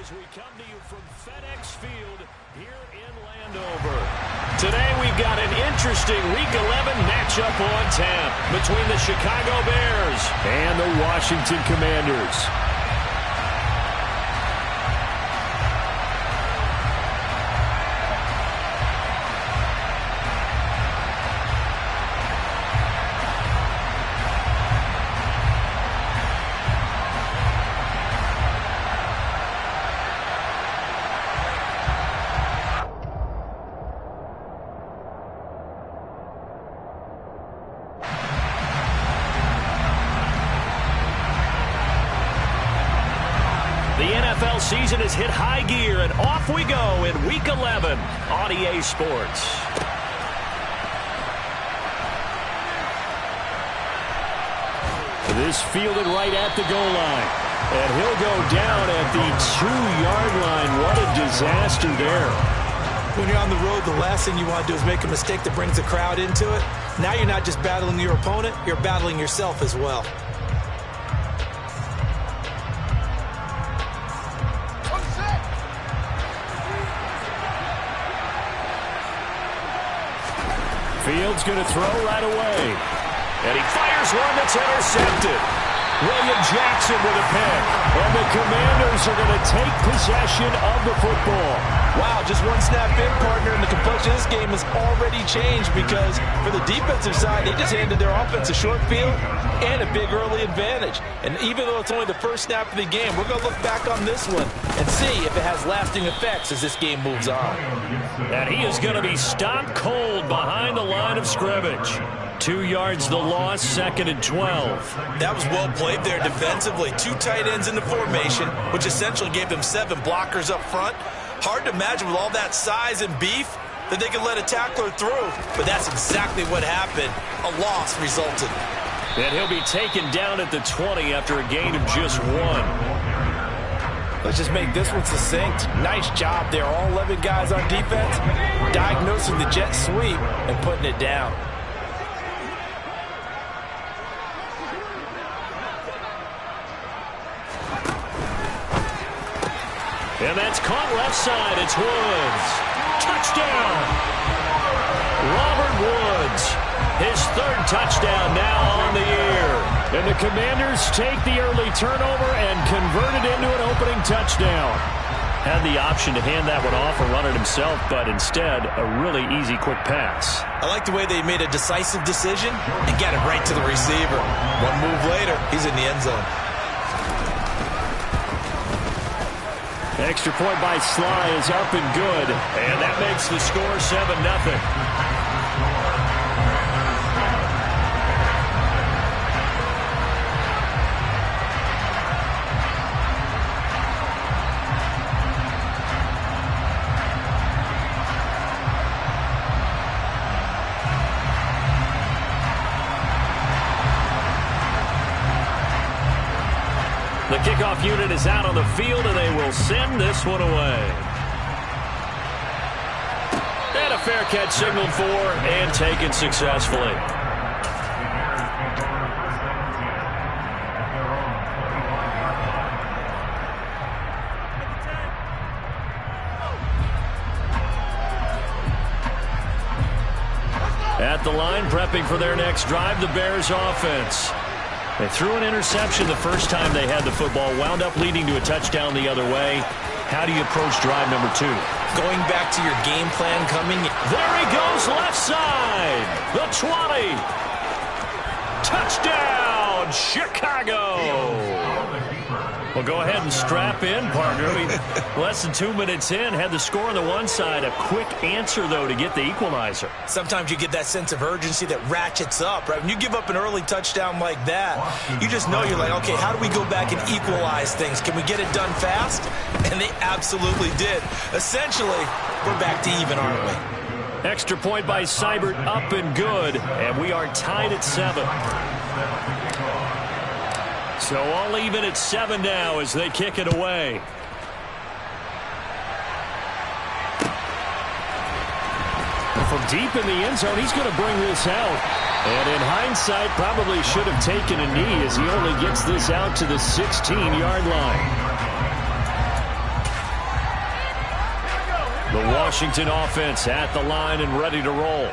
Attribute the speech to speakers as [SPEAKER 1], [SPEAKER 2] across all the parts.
[SPEAKER 1] As we come to you from FedEx Field here in Landover. Today we've got an interesting Week 11 matchup on tap between the Chicago Bears and the Washington Commanders. The NFL season has hit high gear, and off we go in Week 11 on EA Sports. This fielded right at the goal line, and he'll go down at the 2-yard line. What a disaster there.
[SPEAKER 2] When you're on the road, the last thing you want to do is make a mistake that brings the crowd into it. Now you're not just battling your opponent, you're battling yourself as well.
[SPEAKER 1] Fields going to throw right away. And he fires one that's intercepted. William Jackson with a pick. And the Commanders are going to take possession of the football.
[SPEAKER 2] Wow, just one snap in, partner, and the complexion of this game has already changed because for the defensive side, they just handed their offense a short field and a big early advantage. And even though it's only the first snap of the game, we're going to look back on this one and see if it has lasting effects as this game moves on.
[SPEAKER 1] And he is going to be stopped cold behind the line of scrimmage. 2 yards the loss, 2nd and 12.
[SPEAKER 2] That was well played there defensively. 2 tight ends in the formation, which essentially gave them 7 blockers up front. Hard to imagine with all that size and beef that they could let a tackler through. But that's exactly what happened. A loss resulted.
[SPEAKER 1] And he'll be taken down at the 20 after a gain of just 1.
[SPEAKER 2] Let's just make this one succinct. Nice job there. All 11 guys on defense diagnosing the jet sweep and putting it down.
[SPEAKER 1] And that's caught left side. It's Woods. Touchdown. Robert Woods. His 3rd touchdown now on the year. And the Commanders take the early turnover and convert it into an opening touchdown. Had the option to hand that one off or run it himself, but instead, a really easy, quick pass.
[SPEAKER 2] I like the way they made a decisive decision and got it right to the receiver. One move later, he's in the end zone.
[SPEAKER 1] Extra point by Sly is up and good, and that makes the score 7-0. The kickoff unit is out on the field, and they will send this one away. And a fair catch signaled for and taken successfully. At the line, prepping for their next drive, the Bears offense. They threw an interception the first time they had the football, wound up leading to a touchdown the other way. How do you approach drive number 2?
[SPEAKER 2] Going back to your game plan coming.
[SPEAKER 1] There he goes, left side. The 20. Touchdown, Chicago. Well, go ahead and strap in, partner. Less than 2 minutes in, had the score on the one side. A quick answer, though, to get the equalizer.
[SPEAKER 2] Sometimes you get that sense of urgency that ratchets up, right? When you give up an early touchdown like that, you just know you're like, okay, how do we go back and equalize things? Can we get it done fast? And they absolutely did. Essentially, we're back to even, aren't we?
[SPEAKER 1] Extra point by Seibert, up and good, and we are tied at 7. So all even at 7 now as they kick it away. From deep in the end zone, he's going to bring this out. And in hindsight, probably should have taken a knee as he only gets this out to the 16-yard line. The Washington offense at the line and ready to roll.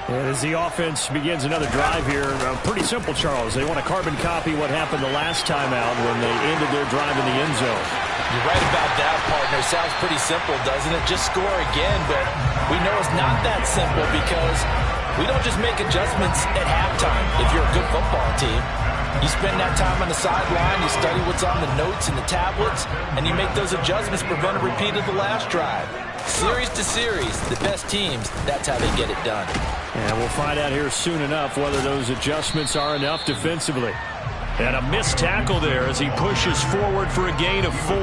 [SPEAKER 1] And as the offense begins another drive here, pretty simple, Charles. They want to carbon copy what happened the last time out when they ended their drive in the end zone.
[SPEAKER 2] You're right about that, partner. Sounds pretty simple, doesn't it? Just score again, but we know it's not that simple because we don't just make adjustments at halftime if you're a good football team. You spend that time on the sideline, you study what's on the notes and the tablets, and you make those adjustments to prevent a repeat of the last drive. Series to series, the best teams, that's how they get it done.
[SPEAKER 1] And we'll find out here soon enough whether those adjustments are enough defensively. And a missed tackle there as he pushes forward for a gain of 4.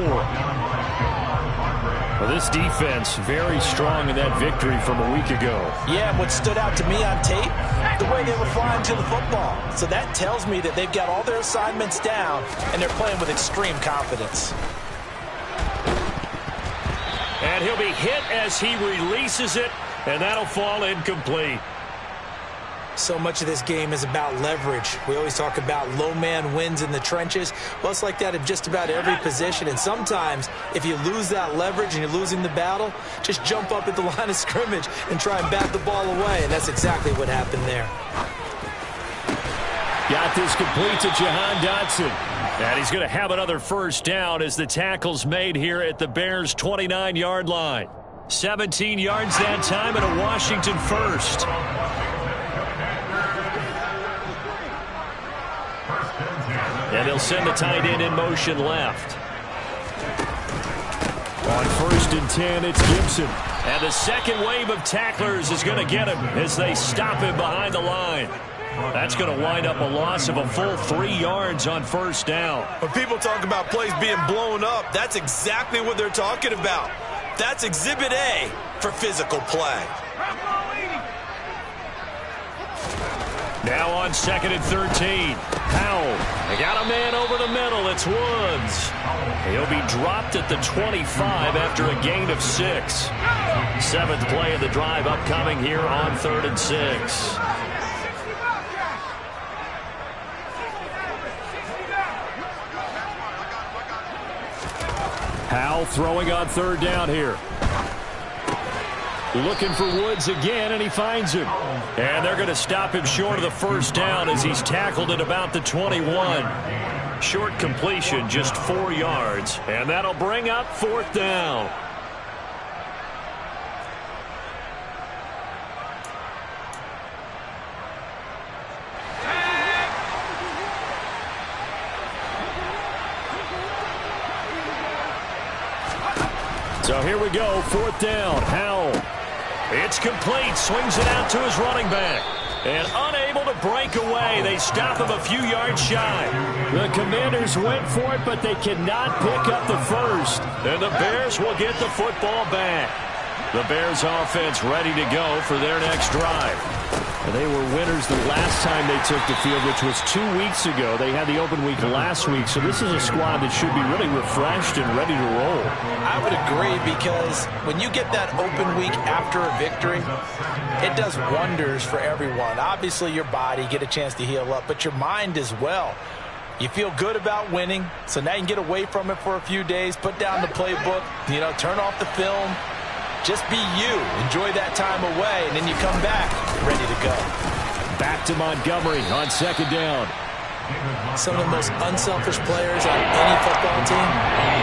[SPEAKER 1] Well, this defense very strong in that victory from a week ago.
[SPEAKER 2] Yeah, what stood out to me on tape, the way they were flying to the football. So that tells me that they've got all their assignments down and they're playing with extreme confidence.
[SPEAKER 1] And he'll be hit as he releases it, and that'll fall incomplete.
[SPEAKER 3] So much of this game is about leverage. We always talk about low man wins in the trenches. Well, it's like that in just about every position. And sometimes, if you lose that leverage and you're losing the battle, just jump up at the line of scrimmage and try and bat the ball away. And that's exactly what happened there.
[SPEAKER 1] Got this complete to Jahan Dotson. And he's going to have another first down as the tackle's made here at the Bears' 29-yard line. 17 yards that time and a Washington first. And they'll send the tight end in motion left. On 1st and 10, it's Gibson. And the second wave of tacklers is going to get him as they stop him behind the line. That's going to wind up a loss of a full 3 yards on first down.
[SPEAKER 4] When people talk about plays being blown up, that's exactly what they're talking about. That's Exhibit A for physical play.
[SPEAKER 1] Now on 2nd and 13. Powell. They got a man over the middle. It's Woods. He'll be dropped at the 25 after a gain of 6. 7th play of the drive upcoming here on 3rd and 6. Powell throwing on 3rd down here. Looking for Woods again, and he finds him. And they're going to stop him short of the first down as he's tackled at about the 21. Short completion, just 4 yards. And that'll bring up 4th down. So here we go, 4th down. Howell. It's complete. Swings it out to his running back. And unable to break away. They stop him a few yards shy. The Commanders went for it, but they cannot pick up the first. And the Bears will get the football back. The Bears offense ready to go for their next drive. They were winners the last time they took the field, which was 2 weeks ago. They had the open week last week, so this is a squad that should be really refreshed and ready to roll.
[SPEAKER 2] I would agree, because when you get that open week after a victory, it does wonders for everyone. Obviously, your body, get a chance to heal up, but your mind as well. You feel good about winning, so now you can get away from it for a few days, put down the playbook, turn off the film. Just be you. Enjoy that time away, and then you come back ready to go.
[SPEAKER 1] Back to Montgomery on 2nd down.
[SPEAKER 3] Some of the most unselfish players on any football team,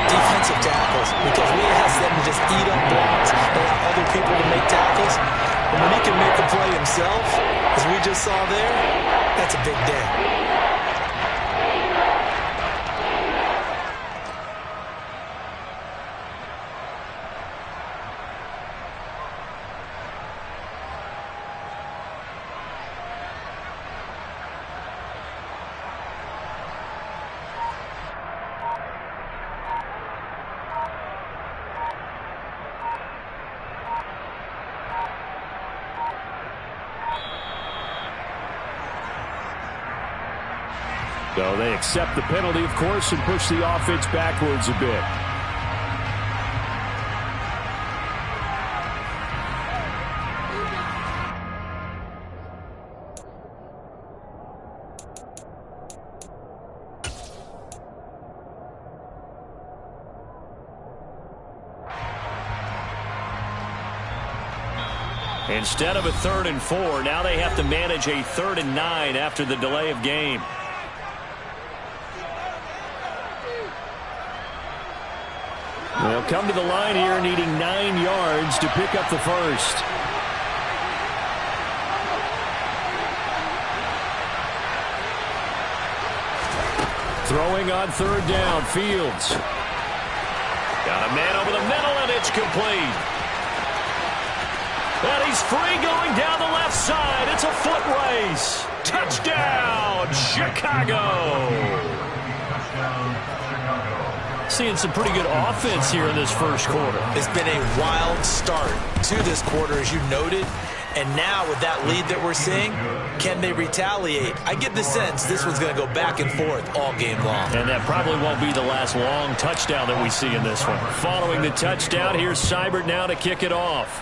[SPEAKER 3] defensive tackles, because we ask them to just eat up blocks, allow other people to make tackles. And when he can make a play himself, as we just saw there, that's a big day.
[SPEAKER 1] So they accept the penalty, of course, and push the offense backwards a bit. Instead of a 3rd and 4, now they have to manage a 3rd and 9 after the delay of game. They'll come to the line here needing 9 yards to pick up the first. Throwing on 3rd down, Fields. Got a man over the middle, and it's complete. And he's free going down the left side. It's a foot race. Touchdown, Chicago. Seeing some pretty good offense here in this first quarter.
[SPEAKER 3] It's been a wild start to this quarter, as you noted. And now with that lead that we're seeing, can they retaliate? I get the sense this one's going to go back and forth all game long.
[SPEAKER 1] And that probably won't be the last long touchdown that we see in this one. Following the touchdown, here's Seibert now to kick it off.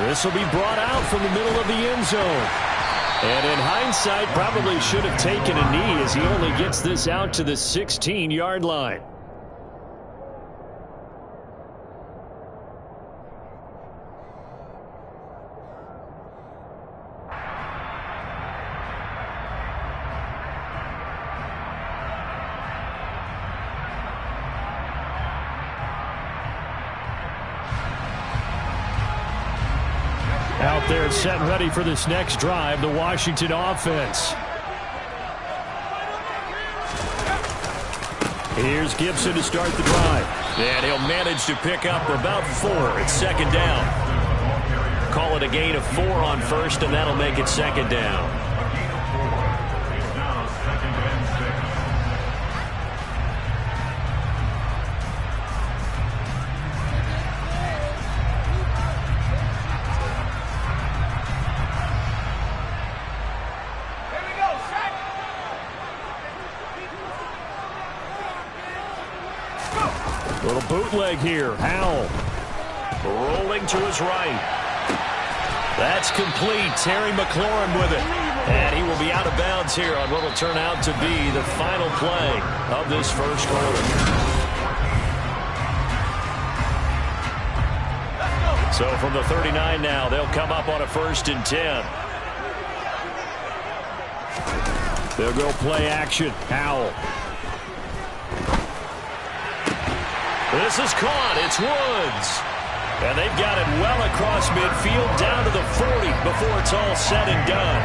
[SPEAKER 1] This will be brought out from the middle of the end zone. And in hindsight, probably should have taken a knee as he only gets this out to the 16-yard line. Out there set and ready for this next drive, the Washington offense. Here's Gibson to start the drive. And he'll manage to pick up about 4. It's 2nd down. Call it a gain of 4 on 1st, and that'll make it 2nd down. Little bootleg here. Howell rolling to his right. That's complete. Terry McLaurin with it. And he will be out of bounds here on what will turn out to be the final play of this first quarter. So from the 39 now, they'll come up on a 1st and 10. They'll go play action. Howell. This is caught. It's Woods. And they've got it well across midfield down to the 40 before it's all said and done.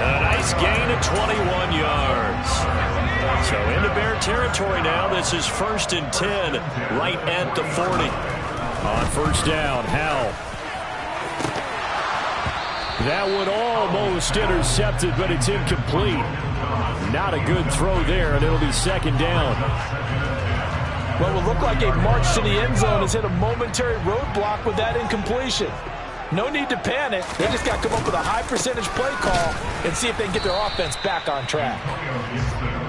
[SPEAKER 1] A nice gain of 21 yards. So into Bear territory now. This is 1st and 10 right at the 40. On 1st down, Howell. That one almost intercepted, but it's incomplete. Not a good throw there, and it'll be 2nd down.
[SPEAKER 2] What will look like a march to the end zone has hit a momentary roadblock with that incompletion. No need to panic. They just got to come up with a high percentage play call and see if they can get their offense back on track.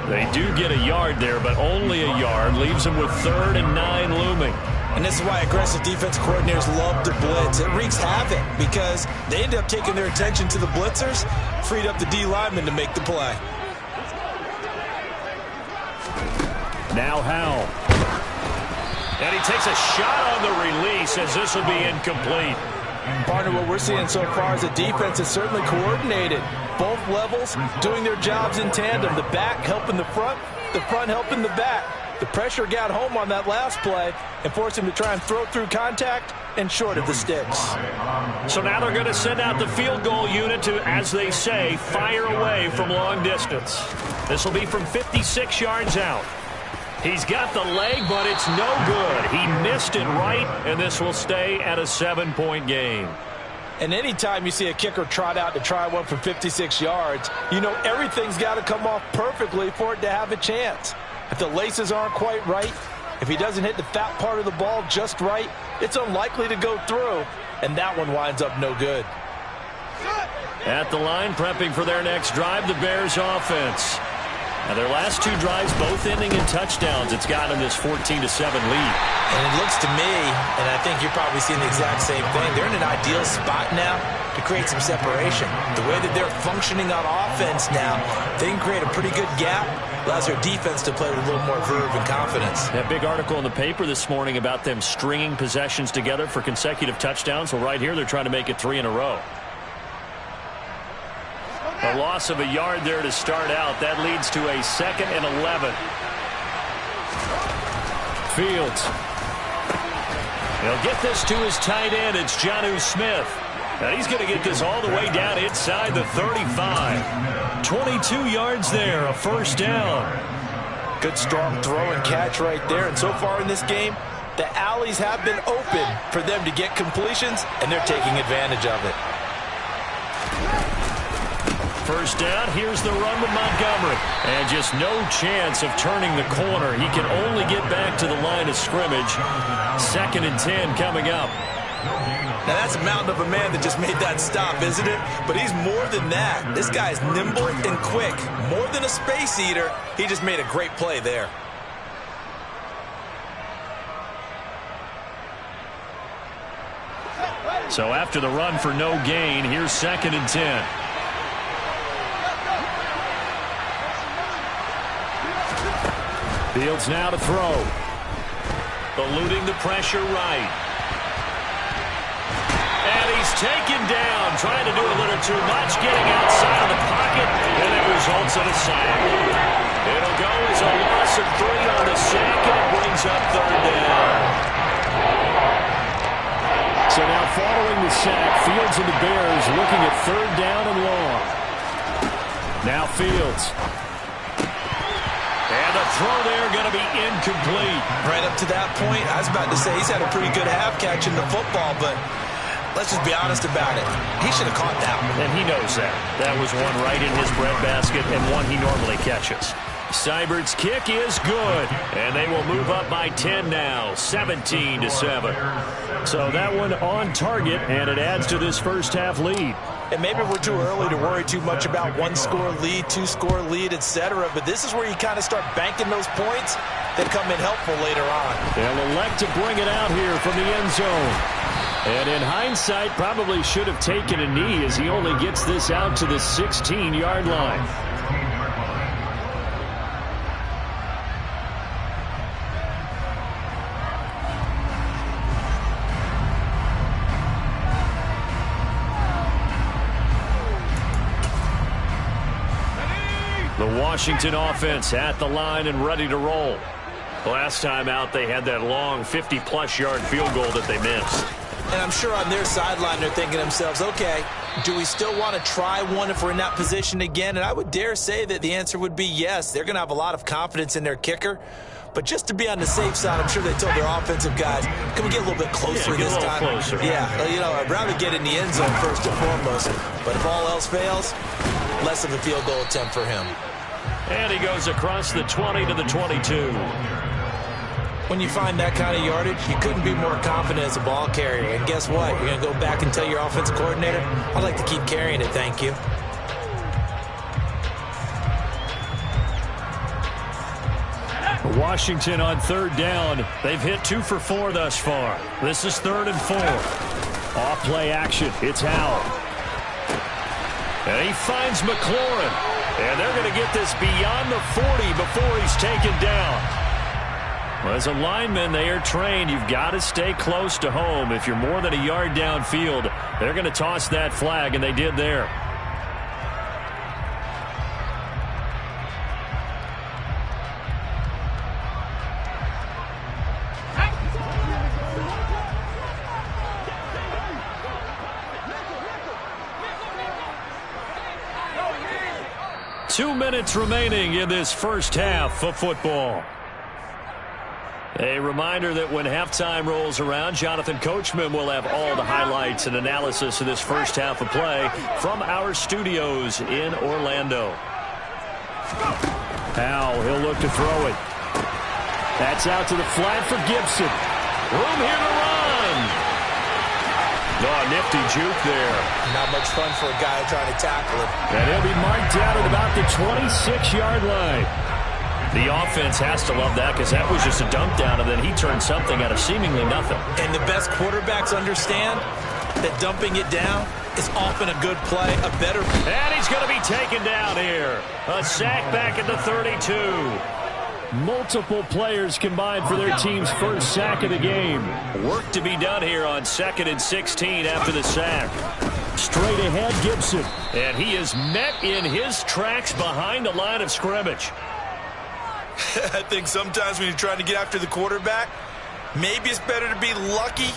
[SPEAKER 1] They do get a yard there, but only a yard. Leaves them with 3rd and 9 looming.
[SPEAKER 3] And this is why aggressive defense coordinators love to blitz. It wreaks havoc because they end up taking their attention to the blitzers, freed up the D lineman to make the play.
[SPEAKER 1] Now Howell. And he takes a shot on the release as this will be incomplete.
[SPEAKER 2] Partner, what we're seeing so far is the defense is certainly coordinated. Both levels doing their jobs in tandem. The back helping the front helping the back. The pressure got home on that last play and forced him to try and throw through contact and short of the sticks.
[SPEAKER 1] So now they're going to send out the field goal unit to, as they say, fire away from long distance. This will be from 56 yards out. He's got the leg, but it's no good. He missed it right, and this will stay at a 7-point game.
[SPEAKER 2] And anytime you see a kicker trot out to try one from 56 yards, you know everything's got to come off perfectly for it to have a chance. If the laces aren't quite right, if he doesn't hit the fat part of the ball just right, it's unlikely to go through, and that one winds up no good.
[SPEAKER 1] At the line, prepping for their next drive, the Bears offense. Now, their last 2 drives both ending in touchdowns. It's gotten them this 14-7 lead.
[SPEAKER 3] And it looks to me, and I think you're probably seeing the exact same thing, they're in an ideal spot now to create some separation. The way that they're functioning on offense now, they can create a pretty good gap. Allows their defense to play with a little more verve and confidence.
[SPEAKER 1] That big article in the paper this morning about them stringing possessions together for consecutive touchdowns. Well, right here, they're trying to make it 3 in a row. A loss of a yard there to start out. That leads to a 2nd and 11. Fields. He'll get this to his tight end. It's Jonnu Smith. And he's going to get this all the way down inside the 35. 22 yards there, a first down.
[SPEAKER 3] Good strong throw and catch right there. And so far in this game, the alleys have been open for them to get completions, and they're taking advantage of it.
[SPEAKER 1] First down, here's the run with Montgomery. And just no chance of turning the corner. He can only get back to the line of scrimmage. 2nd and 10 coming up.
[SPEAKER 4] Now, that's a mountain of a man that just made that stop, isn't it? But he's more than that. This guy's nimble and quick. More than a space eater, he just made a great play there.
[SPEAKER 1] So after the run for no gain, here's 2nd and 10. Fields now to throw. Eluding the pressure right. And he's taken down, trying to do a little too much, getting outside of the pocket, and it results in a sack. It'll go as a loss of 3 on the sack, and it brings up 3rd down. So now following the sack, Fields and the Bears looking at 3rd down and long. Now Fields. And the throw there going to be incomplete.
[SPEAKER 3] Right up to that point, I was about to say he's had a pretty good half catching the football, but let's just be honest about it. He should have caught that one.
[SPEAKER 1] And he knows that. That was one right in his breadbasket and one he normally catches. Seibert's kick is good, and they will move up by 10 now, 17-7. So that one on target, and it adds to this first half lead.
[SPEAKER 3] And maybe we're too early to worry too much about 1-score lead, 2-score lead, etc. But this is where you kind of start banking those points that come in helpful later on.
[SPEAKER 1] They'll elect to bring it out here from the end zone. And in hindsight, probably should have taken a knee as he only gets this out to the 16-yard line. The Washington offense at the line and ready to roll. Last time out, they had that long 50-plus yard field goal that they missed.
[SPEAKER 3] And I'm sure on their sideline they're thinking to themselves, okay, do we still want to try one if we're in that position again? And I would dare say that the answer would be yes. They're going to have a lot of confidence in their kicker. But just to be on the safe side, I'm sure they told their offensive guys, can we get a little bit closer this time?
[SPEAKER 1] Closer.
[SPEAKER 3] Yeah, you know, I'd rather get in the end zone first and foremost. But if all else fails, less of a field goal attempt for him.
[SPEAKER 1] And he goes across the 20 to the 22.
[SPEAKER 3] When you find that kind of yardage, you couldn't be more confident as a ball carrier. And guess what? You're going to go back and tell your offensive coordinator, I'd like to keep carrying it, thank you.
[SPEAKER 1] Washington on 3rd down. They've hit 2 for 4 thus far. This is 3rd and 4. Off play action. It's Howell. And he finds McLaurin. And they're going to get this beyond the 40 before he's taken down. Well, as a lineman, they are trained. You've got to stay close to home. If you're more than a yard downfield, they're going to toss that flag, and they did there. Two minutes remaining in this first half of football. A reminder that when halftime rolls around, Jonathan Coachman will have all the highlights and analysis of this first half of play from our studios in Orlando. Howell, he'll look to throw it. That's out to the flat for Gibson. Room here to run. Oh, nifty juke there.
[SPEAKER 3] Not much fun for a guy trying to tackle him.
[SPEAKER 1] And he'll be marked down at about the 26-yard line. The offense has to love that because that was just a dump down, and then he turned something out of seemingly nothing.
[SPEAKER 2] And the best quarterbacks understand that dumping it down is often a good play, a better.
[SPEAKER 1] And he's going to be taken down here. A sack back at the 32. Multiple players combined for their team's first sack of the game. Work to be done here on 2nd and 16 after the sack. Straight ahead, Gibson. And he is met in his tracks behind the line of scrimmage.
[SPEAKER 2] I think sometimes when you're trying to get after the quarterback, maybe it's better to be lucky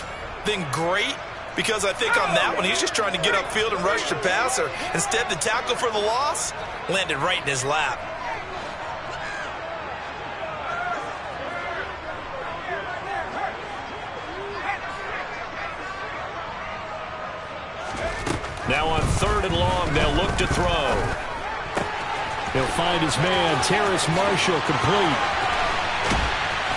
[SPEAKER 2] than great, because I think on that one, he's just trying to get upfield and rush the passer. Instead, the tackle for the loss landed right in his lap.
[SPEAKER 1] Now on 3rd and long, they'll look to throw. He'll find his man, Terrace Marshall, complete.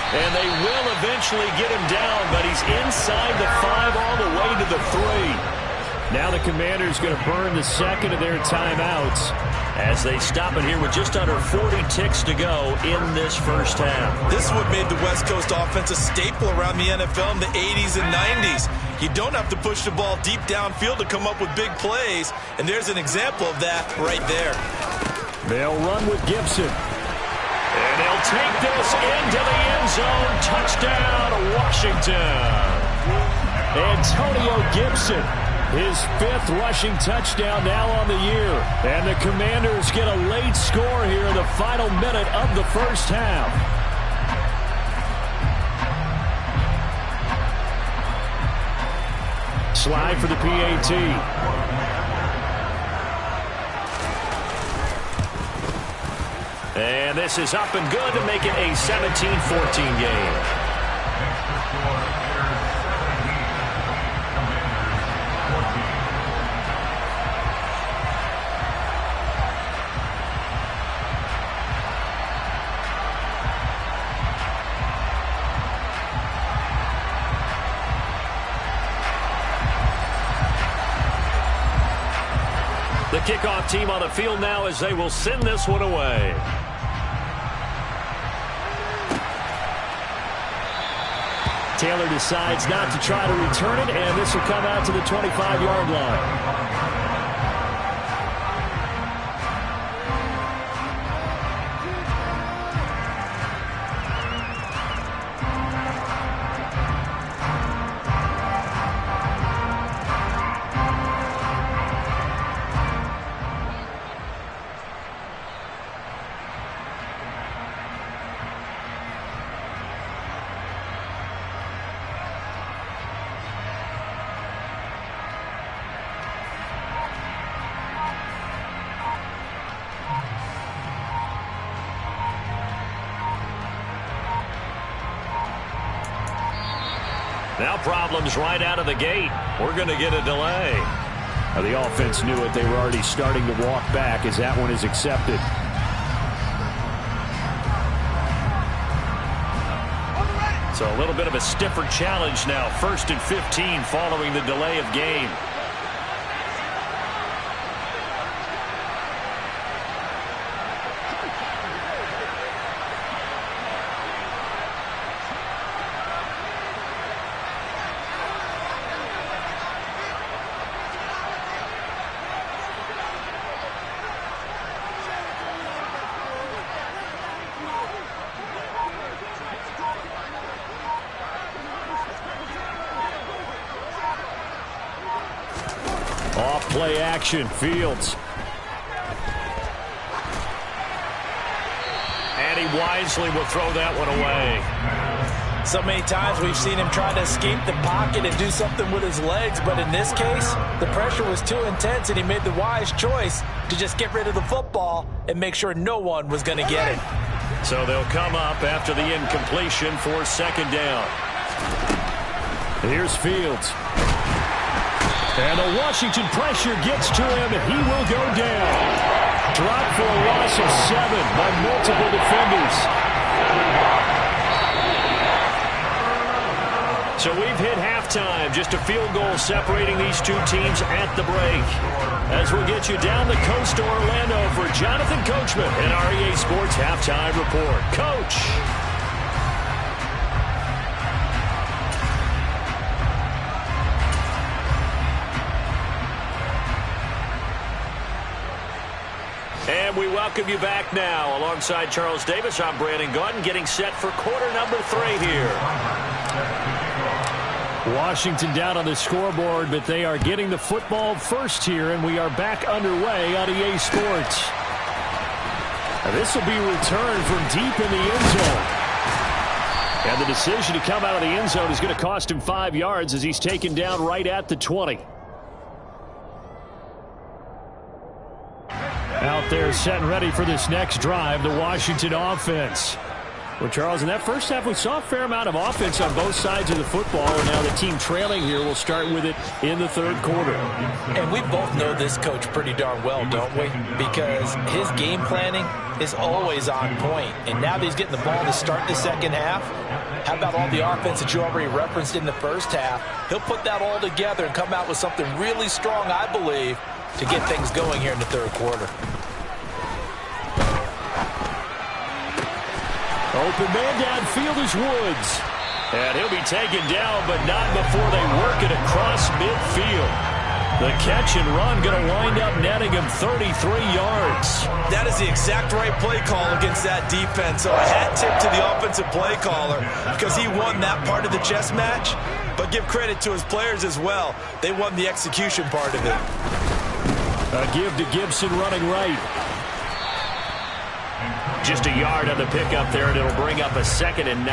[SPEAKER 1] And they will eventually get him down, but he's inside the 5 all the way to the 3. Now the Commanders going to burn the second of their timeouts as they stop it here with just under 40 ticks to go in this first half.
[SPEAKER 2] This is what made the West Coast offense a staple around the NFL in the 80s and 90s. You don't have to push the ball deep downfield to come up with big plays, and there's an example of that right there.
[SPEAKER 1] They'll run with Gibson. And they'll take this into the end zone. Touchdown, Washington. Antonio Gibson, his 5th rushing touchdown now on the year. And the Commanders get a late score here in the final minute of the first half. Slide for the PAT. And this is up and good to make it a 17-14 game. The kickoff team on the field now as they will send this one away. Taylor decides not to try to return it, and this will come out to the 25-yard line. Now problems right out of the gate. We're going to get a delay. The offense knew it. They were already starting to walk back as that one is accepted. So a little bit of a stiffer challenge now. 1st and 15 following the delay of game. Off play action, Fields. And he wisely will throw that one away.
[SPEAKER 3] So many times we've seen him try to escape the pocket and do something with his legs, but in this case, the pressure was too intense and he made the wise choice to just get rid of the football and make sure no one was going to get it.
[SPEAKER 1] So they'll come up after the incompletion for 2nd down. Here's Fields. And the Washington pressure gets to him, and he will go down. Dropped for a loss of 7 by multiple defenders. So we've hit halftime. Just a field goal separating these two teams at the break. As we'll get you down the coast to Orlando for Jonathan Coachman and our EA Sports Halftime Report. Coach. And we welcome you back now. Alongside Charles Davis, I'm Brandon Gaudin, getting set for quarter number 3 here.
[SPEAKER 5] Washington down on the scoreboard, but they are getting the football first here, and we are back underway on EA Sports. This will be returned from deep in the end zone. And the decision to come out of the end zone is going to cost him 5 yards as he's taken down right at the 20. Out there set and ready for this next drive, the Washington offense. Well, Charles, in that first half, we saw a fair amount of offense on both sides of the football, and now the team trailing here will start with it in the third quarter.
[SPEAKER 3] And we both know this coach pretty darn well, don't we? Because his game planning is always on point. And now that he's getting the ball to start the second half, how about all the offense that you already referenced in the first half? He'll put that all together and come out with something really strong, I believe, to get things going here in the third quarter.
[SPEAKER 5] Open man downfield is Woods.
[SPEAKER 1] And he'll be taken down, but not before they work it across midfield. The catch and run going to wind up netting him 33 yards.
[SPEAKER 4] That is the exact right play call against that defense. So a hat tip to the offensive play caller because he won that part of the chess match. But give credit to his players as well. They won the execution part of it.
[SPEAKER 5] A give to Gibson running right.
[SPEAKER 1] Just a yard on the pickup there, and it'll bring up a 2nd and 9.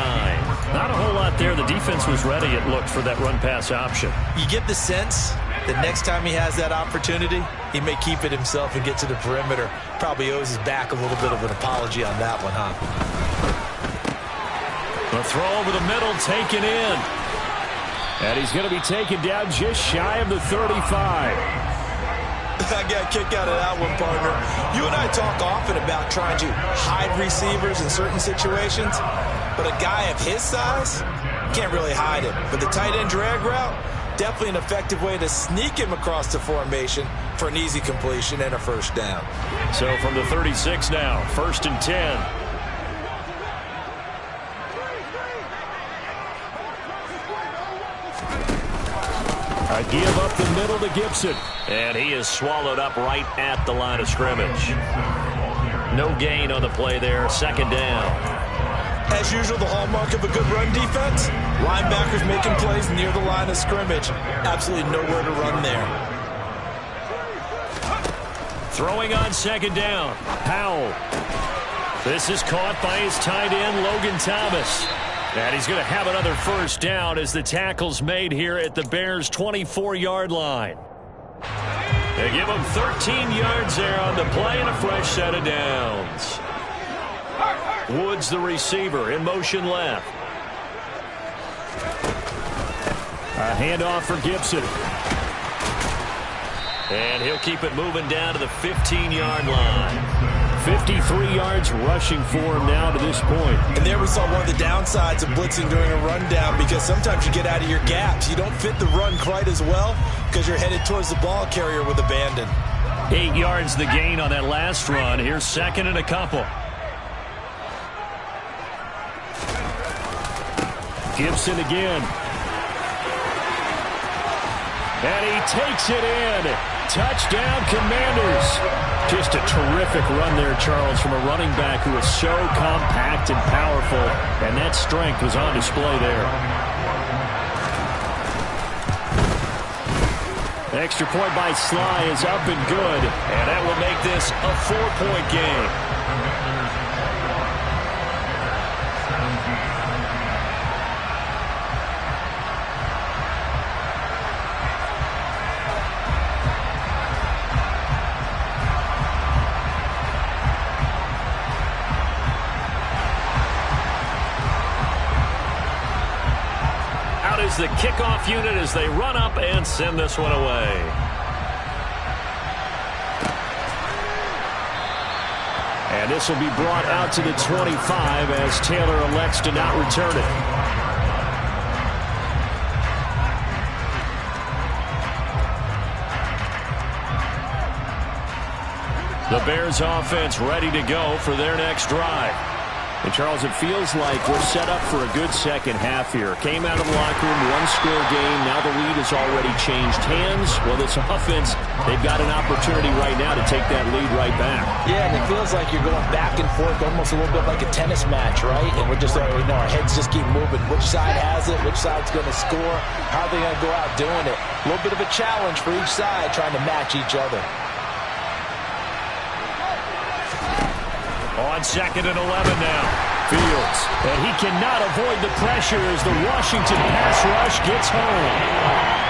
[SPEAKER 5] Not a whole lot there. The defense was ready, it looked, for that run-pass option.
[SPEAKER 3] You get the sense that next time he has that opportunity, he may keep it himself and get to the perimeter. Probably owes his back a little bit of an apology on that one, huh?
[SPEAKER 5] The throw over the middle taken in. And he's going to be taken down just shy of the 35.
[SPEAKER 4] I got a kick out of that one, partner. You and I talk often about trying to hide receivers in certain situations, but a guy of his size can't really hide him. But the tight end drag route, definitely an effective way to sneak him across the formation for an easy completion and a first down.
[SPEAKER 1] So from the 36 now, 1st and 10.
[SPEAKER 5] A give up the middle to Gibson.
[SPEAKER 1] And he is swallowed up right at the line of scrimmage. No gain on the play there. 2nd down.
[SPEAKER 4] As usual, the hallmark of a good run defense, linebackers making plays near the line of scrimmage. Absolutely nowhere to run there.
[SPEAKER 1] Throwing on 2nd down.
[SPEAKER 5] Powell.
[SPEAKER 1] This is caught by his tight end, Logan Thomas. And he's going to have another first down as the tackle's made here at the Bears' 24-yard line. They give him 13 yards there on the play and a fresh set of downs. Woods, the receiver, in motion left.
[SPEAKER 5] A handoff for Gibson.
[SPEAKER 1] And he'll keep it moving down to the 15-yard line.
[SPEAKER 5] 53 yards rushing for him now to this point.
[SPEAKER 4] And there we saw one of the downsides of blitzing during a rundown, because sometimes you get out of your gaps. You don't fit the run quite as well because you're headed towards the ball carrier with abandon.
[SPEAKER 1] 8 yards the gain on that last run. Here's 2nd and a couple.
[SPEAKER 5] Gibson again. And he takes it in. Touchdown, Commanders. Just a terrific run there, Charles, from a running back who is so compact and powerful, and that strength was on display there. Extra point by Sly is up and good,
[SPEAKER 1] and that will make this a 4-point game. The kickoff unit as they run up and send this one away.
[SPEAKER 5] And this will be brought out to the 25 as Taylor elects to not return it.
[SPEAKER 1] The Bears offense ready to go for their next drive.
[SPEAKER 5] And, Charles, it feels like we're set up for a good second half here. Came out of the locker room, one-score game. Now the lead has already changed hands. Well, this offense, they've got an opportunity right now to take that lead right back.
[SPEAKER 2] Yeah, and it feels like you're going back and forth, almost a little bit like a tennis match, right? And we're just, our heads just keep moving. Which side has it? Which side's going to score? How are they going to go out doing it? A little bit of a challenge for each side trying to match each other.
[SPEAKER 1] On 2nd and 11 now. Fields.
[SPEAKER 5] And he cannot avoid the pressure as the Washington pass rush gets home.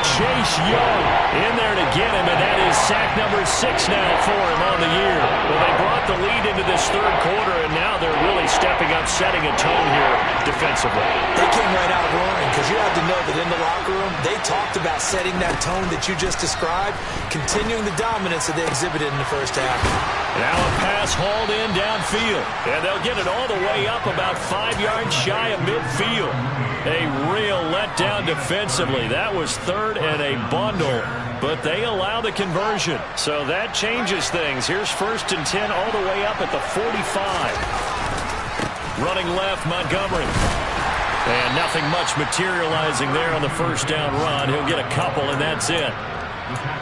[SPEAKER 5] Chase Young
[SPEAKER 1] In there to get him, and that is sack number 6 now for him on the year. Well, they brought the lead into this third quarter, and now they're really stepping up, setting a tone here defensively.
[SPEAKER 3] They came right out roaring because you have to know that in the locker room, they talked about setting that tone that you just described, continuing the dominance that they exhibited in the first half.
[SPEAKER 1] Now a pass hauled in downfield, and they'll get it all the way up about 5 yards shy of midfield. A real letdown defensively. That was third and a bundle, but they allow the conversion. So that changes things. Here's 1st and 10 all the way up at the 45. Running left, Montgomery. And nothing much materializing there on the first down run. He'll get a couple, and that's it.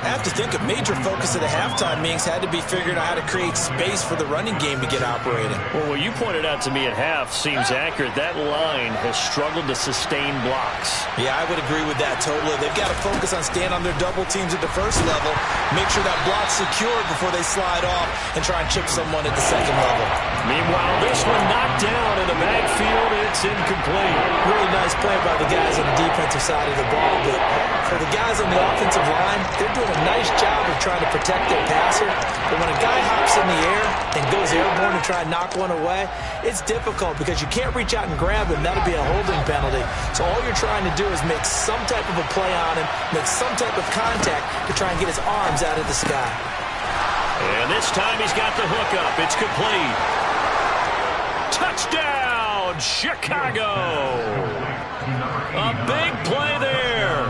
[SPEAKER 3] I have to think a major focus of the halftime meetings had to be figuring out how to create space for the running game to get operating.
[SPEAKER 1] Well, what you pointed out to me at half seems accurate. That line has struggled to sustain blocks.
[SPEAKER 3] Yeah, I would agree with that totally. They've got to focus on staying on their double teams at the first level, make sure that block's secured before they slide off and try and chip someone at the second level.
[SPEAKER 1] Meanwhile, this one knocked down in the backfield. It's incomplete.
[SPEAKER 3] Really nice play by the guys on the defensive side of the ball, but for the guys on the offensive line, they're doing a nice job of trying to protect their passer. But when a guy hops in the air and goes airborne to try and knock one away, it's difficult because you can't reach out and grab him. That'll be a holding penalty. So all you're trying to do is make some type of a play on him, make some type of contact to try and get his arms out of the sky.
[SPEAKER 1] And this time he's got the hook up. It's complete. Touchdown, Chicago. A big play there.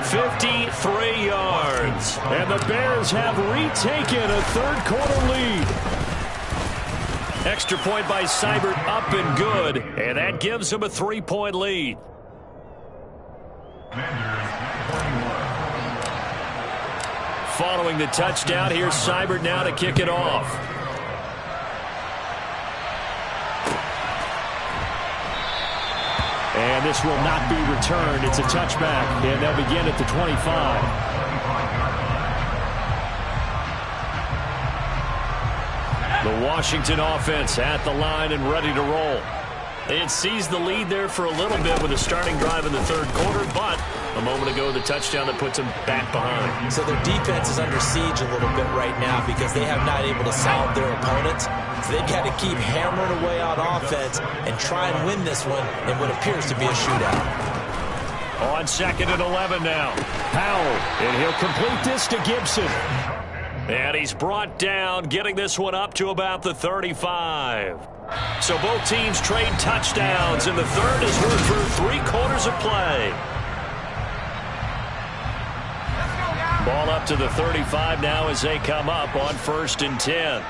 [SPEAKER 1] 53 yards.
[SPEAKER 5] And the Bears have retaken a third-quarter lead.
[SPEAKER 1] Extra point by Seibert, up and good. And that gives him a 3-point lead. Following the touchdown, here's Seibert now to kick it off.
[SPEAKER 5] And this will not be returned. It's a touchback, and they'll begin at the 25.
[SPEAKER 1] The Washington offense at the line and ready to roll. It seized the lead there for a little bit with a starting drive in the third quarter, but a moment ago the touchdown that puts them back behind.
[SPEAKER 3] So their defense is under siege a little bit right now because they have not able to solve their opponents. So they've got to keep hammering away on offense and try and win this one in what appears to be a shootout.
[SPEAKER 1] On 2nd and 11 now.
[SPEAKER 5] Powell, and he'll complete this to Gibson.
[SPEAKER 1] And he's brought down, getting this one up to about the 35. So both teams trade touchdowns in the third as we're through 3 quarters of play. Ball up to the 35 now as they come up on 1st and 10.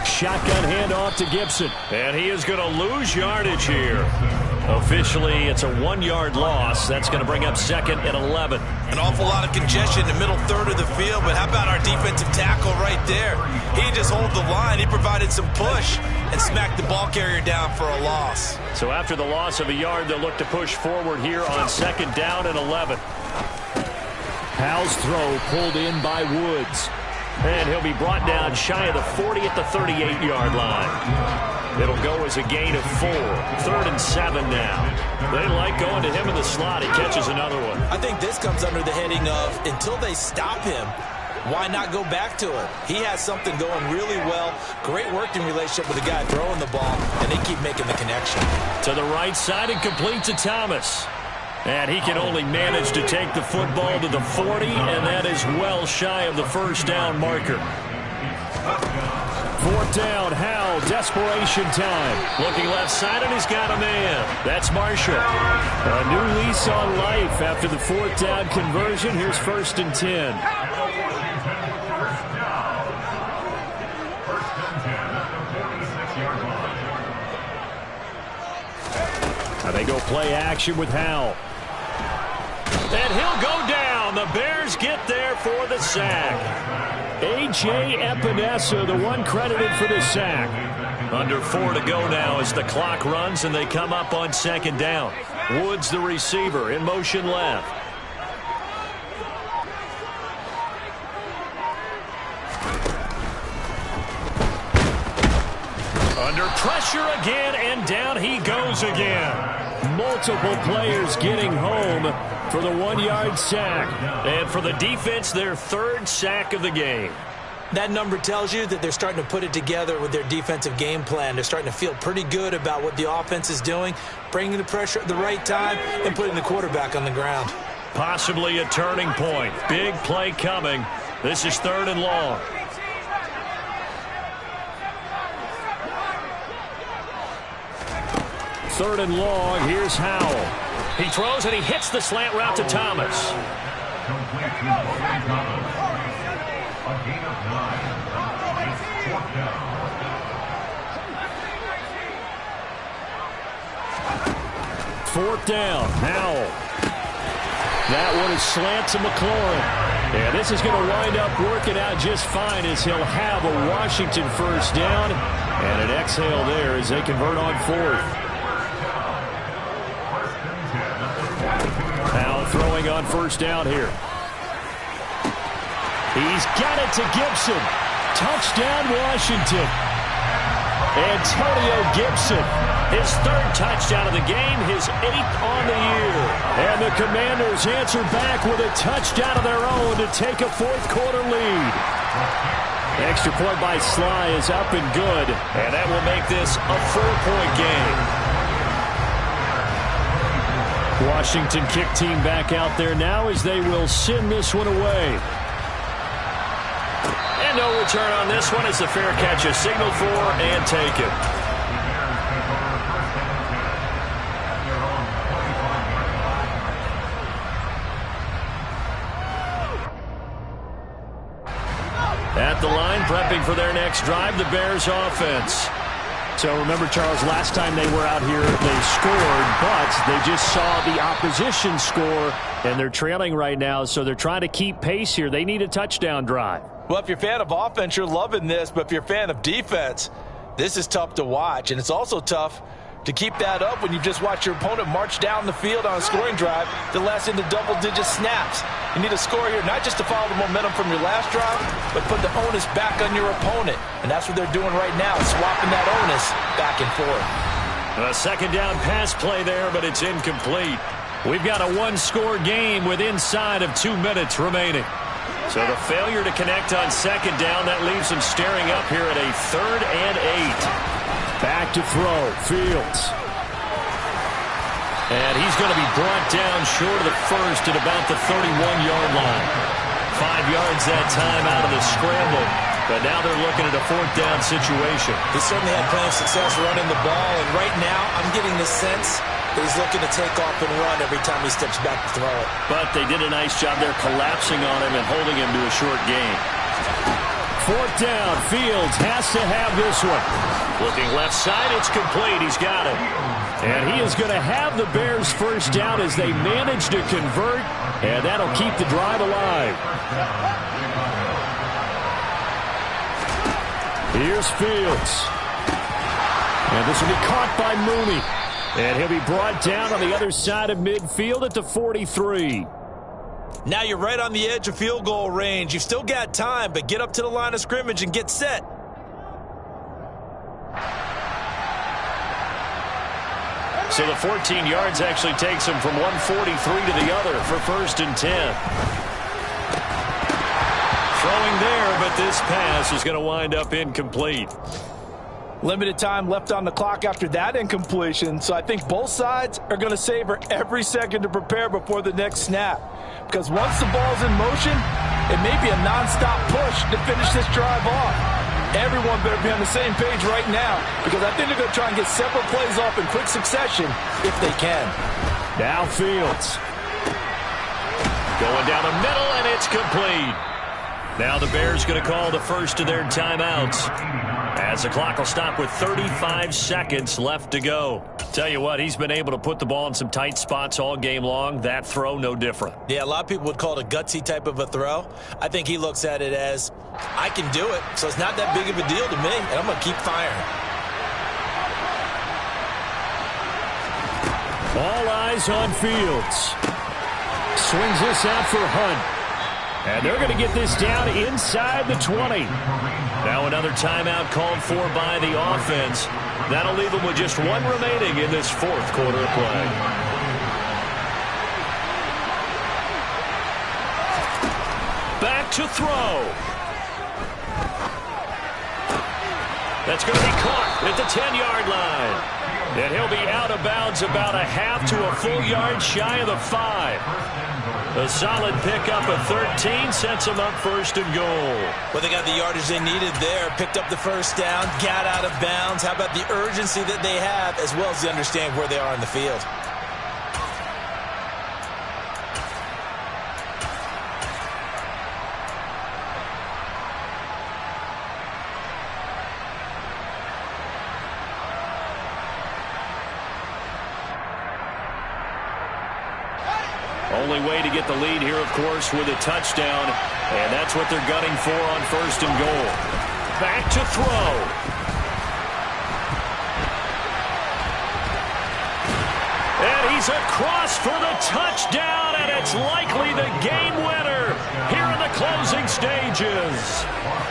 [SPEAKER 5] Shotgun handoff to Gibson.
[SPEAKER 1] And he is going to lose yardage here. Officially, it's a 1-yard loss. That's going to bring up 2nd and 11.
[SPEAKER 4] An awful lot of congestion in the middle third of the field, but how about our defensive tackle right there? He just hold the line. He provided some push and smacked the ball carrier down for a loss.
[SPEAKER 1] So after the loss of a yard, they'll look to push forward here on 2nd down and 11.
[SPEAKER 5] Powell's throw pulled in by Woods.
[SPEAKER 1] And he'll be brought down shy of the 40 at the 38-yard line. It'll go as a gain of 4. 3rd and 7 now. They like going to him in the slot. He catches another one.
[SPEAKER 3] I think this comes under the heading of until they stop him, why not go back to it? He has something going really well. Great working relationship with the guy throwing the ball, and they keep making the connection.
[SPEAKER 1] To the right side and complete to Thomas. And he can only manage to take the football to the 40, and that is well shy of the first down marker.
[SPEAKER 5] 4th down, Howell, desperation time.
[SPEAKER 1] Looking left side, and he's got a man. That's Marshall.
[SPEAKER 5] A new lease on life after the 4th down conversion. Here's 1st and 10. And they go play action with Howell.
[SPEAKER 1] And he'll go down. The Bears get there for the sack.
[SPEAKER 5] A.J. Epinesa, the one credited for the sack.
[SPEAKER 1] Under 4 to go now as the clock runs and they come up on second down. Woods, the receiver, in motion left. Under pressure again, and down he goes again.
[SPEAKER 5] Multiple players getting home for the 1-yard sack.
[SPEAKER 1] And for the defense, their 3rd sack of the game.
[SPEAKER 3] That number tells you that they're starting to put it together with their defensive game plan. They're starting to feel pretty good about what the offense is doing, bringing the pressure at the right time, and putting the quarterback on the ground.
[SPEAKER 1] Possibly a turning point. Big play coming. This is 3rd and long.
[SPEAKER 5] Third and long. Here's Howell.
[SPEAKER 1] He throws and he hits the slant route to Thomas.
[SPEAKER 5] Fourth down. Howell. That one is slant to McLaurin. And this is going to wind up working out just fine as he'll have a Washington first down. And an exhale there as they convert on 4th. Howell throwing on first down here. He's got it to Gibson. Touchdown, Washington. Antonio Gibson.
[SPEAKER 1] His 3rd touchdown of the game, his 8th on the year.
[SPEAKER 5] And the Commanders answer back with a touchdown of their own to take a 4th quarter lead. Extra point by Sly is up and good.
[SPEAKER 1] And that will make this a 4-point game.
[SPEAKER 5] Washington kick team back out there now as they will send this one away.
[SPEAKER 1] And no return on this one as the fair catch is signaled for and taken. At the line, prepping for their next drive, the Bears offense.
[SPEAKER 5] So remember, Charles, last time they were out here, they scored, but they just saw the opposition score, and they're trailing right now, so they're trying to keep pace here. They need a touchdown drive.
[SPEAKER 2] Well, if you're a fan of offense, you're loving this, but if you're a fan of defense, this is tough to watch, and it's also tough to keep that up when you just watch your opponent march down the field on a scoring drive that lasts into double-digit snaps. You need a score here, not just to follow the momentum from your last drive, but put the onus back on your opponent. And that's what they're doing right now, swapping that onus back and forth.
[SPEAKER 1] A second down pass play there, but it's incomplete. We've got a 1-score game with inside of 2 minutes remaining. So the failure to connect on second down, that leaves them staring up here at a 3rd and 8.
[SPEAKER 5] Back to throw, Fields.
[SPEAKER 1] And he's going to be brought down short of the first at about the 31-yard line. 5 yards that time out of the scramble. But now they're looking at a 4th down situation.
[SPEAKER 3] He certainly had plenty of success running the ball, and right now I'm getting the sense that he's looking to take off and run every time he steps back to throw it.
[SPEAKER 1] But they did a nice job there collapsing on him and holding him to a short gain.
[SPEAKER 5] 4th down, Fields has to have this one.
[SPEAKER 1] Looking left side, it's complete. He's got it.
[SPEAKER 5] And he is going to have the Bears first down as they manage to convert, and that'll keep the drive alive. Here's Fields. And this will be caught by Mooney. And he'll be brought down on the other side of midfield at the 43.
[SPEAKER 3] Now you're right on the edge of field goal range. You've still got time, but get up to the line of scrimmage and get set.
[SPEAKER 1] So the 14 yards actually takes him from 143 to the other for 1st and 10. Throwing there, but this pass is going to wind up incomplete.
[SPEAKER 2] Limited time left on the clock after that incompletion, so I think both sides are going to savor every second to prepare before the next snap. Because once the ball's in motion, it may be a nonstop push to finish this drive off. Everyone better be on the same page right now, because I think they're going to try and get several plays off in quick succession if they can.
[SPEAKER 5] Now Fields.
[SPEAKER 1] Going down the middle, and it's complete. Now the Bears going to call the first of their timeouts, as the clock will stop with 35 seconds left to go. Tell you what, he's been able to put the ball in some tight spots all game long. That throw, no different.
[SPEAKER 3] Yeah, a lot of people would call it a gutsy type of a throw. I think he looks at it as, I can do it, so it's not that big of a deal to me, and I'm going to keep firing.
[SPEAKER 5] All eyes on Fields. Swings this out for Hunt. And they're going to get this down inside the 20.
[SPEAKER 1] Now another timeout called for by the offense. That'll leave them with just one remaining in this fourth quarter of play. Back to throw. That's going to be caught at the 10-yard line. And he'll be out of bounds about a half to a full yard shy of the 5. A solid pickup of 13 sets them up first and goal.
[SPEAKER 3] Well, they got the yardage they needed there. Picked up the first down, got out of bounds. How about the urgency that they have, as well as the understanding where they are in the field?
[SPEAKER 1] Only way to get the lead here, of course, with a touchdown. And that's what they're gunning for on first and goal. Back to throw. And he's across for the touchdown, and it's likely the game winner here in the closing stages.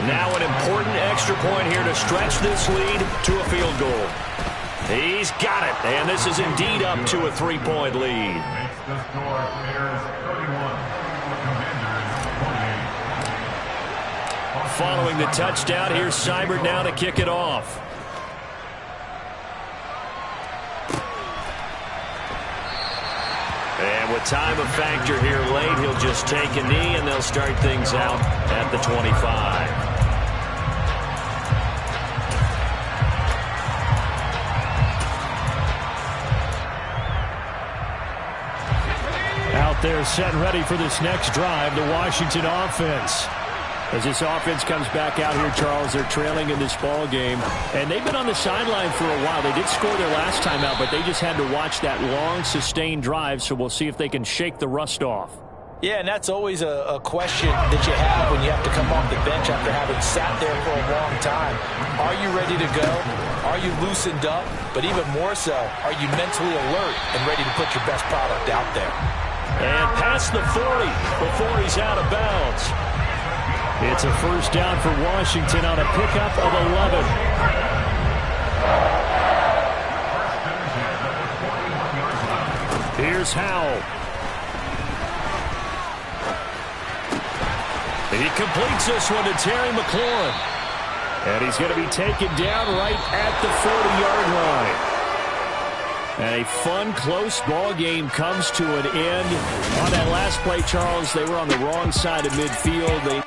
[SPEAKER 1] Now an important extra point here to stretch this lead to a field goal. He's got it, and this is indeed up to a 3-point lead. Following the touchdown, here's Seibert now to kick it off. And with time a factor here late, he'll just take a knee, and they'll start things out at the 25.
[SPEAKER 5] Out there set and ready for this next drive, the Washington offense. As this offense comes back out here, Charles, they're trailing in this ball game. And they've been on the sideline for a while. They did score their last time out, but they just had to watch that long, sustained drive. So we'll see if they can shake the rust off.
[SPEAKER 3] Yeah, and that's always a question that you have when you have to come off the bench after having sat there for a long time. Are you ready to go? Are you loosened up? But even more so, are you mentally alert and ready to put your best product out there?
[SPEAKER 1] And past the 40 before he's out of bounds.
[SPEAKER 5] It's a first down for Washington on a pickup of 11. Here's Howell.
[SPEAKER 1] He completes this one to Terry McLaurin.
[SPEAKER 5] And he's going to be taken down right at the 40-yard line. And a fun, close ball game comes to an end. On that last play, Charles, they were on the wrong side of midfield.